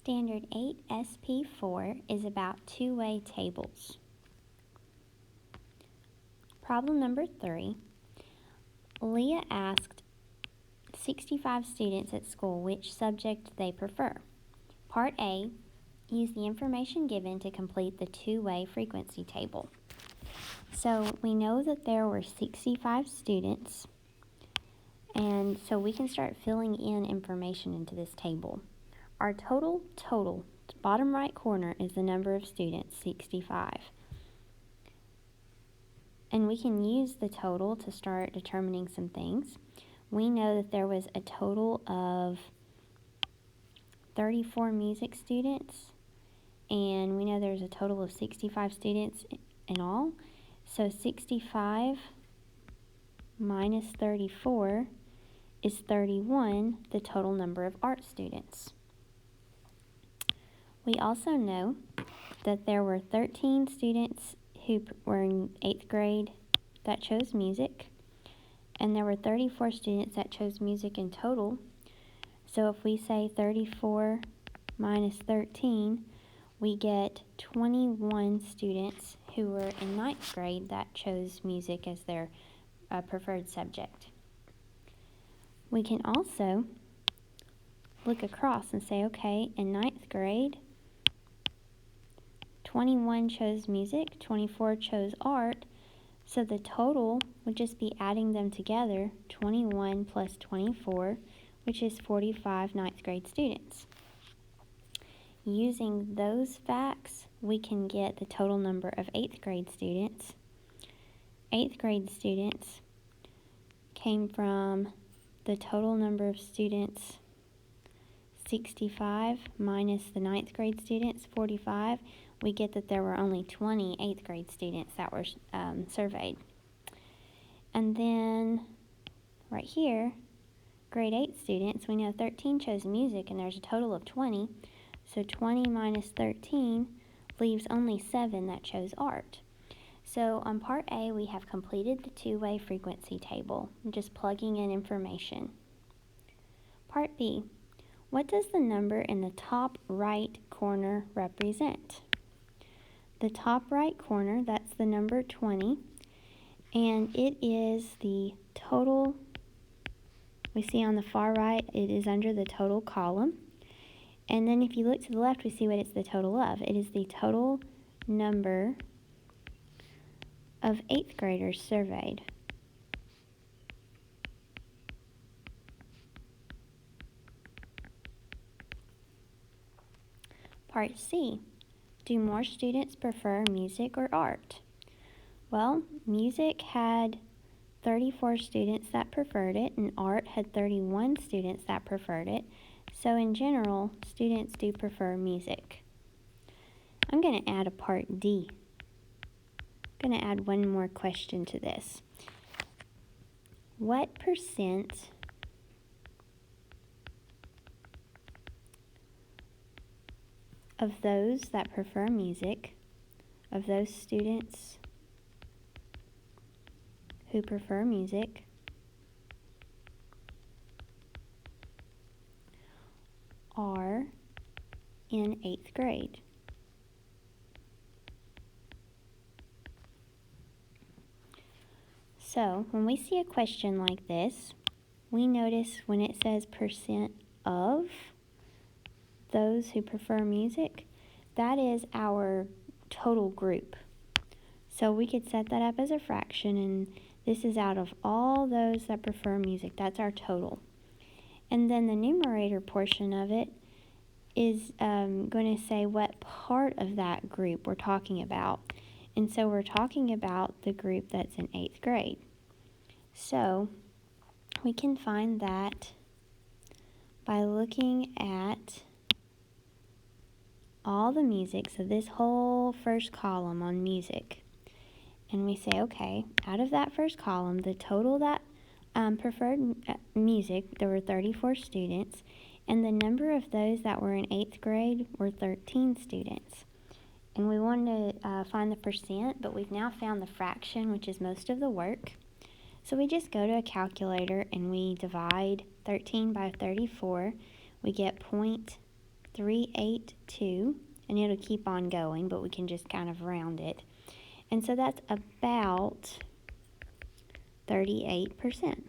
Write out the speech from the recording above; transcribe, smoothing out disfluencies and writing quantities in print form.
Standard 8.SP.4 is about two-way tables. Problem number 3. Leah asked 65 students at school which subject they prefer. Part A, use the information given to complete the two-way frequency table. So we know that there were 65 students, and so we can start filling in information into this table. Our total, bottom right corner is the number of students, 65. And we can use the total to start determining some things. We know that there was a total of 34 music students, and we know there's a total of 65 students in all. So 65 minus 34 is 31, the total number of art students. We also know that there were 13 students who were in 8th grade that chose music, and there were 34 students that chose music in total. So if we say 34 minus 13, we get 21 students who were in 9th grade that chose music as their preferred subject. We can also look across and say, okay, in 9th grade, 21 chose music, 24 chose art, so the total would just be adding them together, 21 plus 24, which is 45 9th grade students. Using those facts, we can get the total number of 8th grade students. 8th grade students came from the total number of students, 65, minus the 9th grade students, 45. We get that there were only 20 8th grade students that were surveyed. And then right here, grade 8 students, we know 13 chose music and there's a total of 20. So 20 minus 13 leaves only 7 that chose art. So on part A, we have completed the two-way frequency table, just plugging in information. Part B, what does the number in the top right corner represent? The top right corner, that's the number 20, and it is the total. We see on the far right, it is under the total column. And then if you look to the left, we see what it's the total of. It is the total number of 8th graders surveyed. Part C, do more students prefer music or art? Well, music had 34 students that preferred it, and art had 31 students that preferred it. So in general, students do prefer music. I'm going to add a part D. I'm going to add one more question to this. What percent of those that prefer music, of those students who prefer music, are in 8th grade? So when we see a question like this, we notice when it says percent of those who prefer music, that is our total group. So we could set that up as a fraction, and this is out of all those that prefer music. That's our total. And then the numerator portion of it is going to say what part of that group we're talking about. And so we're talking about the group that's in 8th grade. So we can find that by looking at all the music, so this whole first column on music. And we say, okay, out of that first column, the total that preferred music, there were 34 students, and the number of those that were in 8th grade were 13 students. And we wanted to find the percent, but we've now found the fraction, which is most of the work. So we just go to a calculator and we divide 13 by 34. We get 0.34. 382, and it'll keep on going, but we can just kind of round it. And so that's about 38%.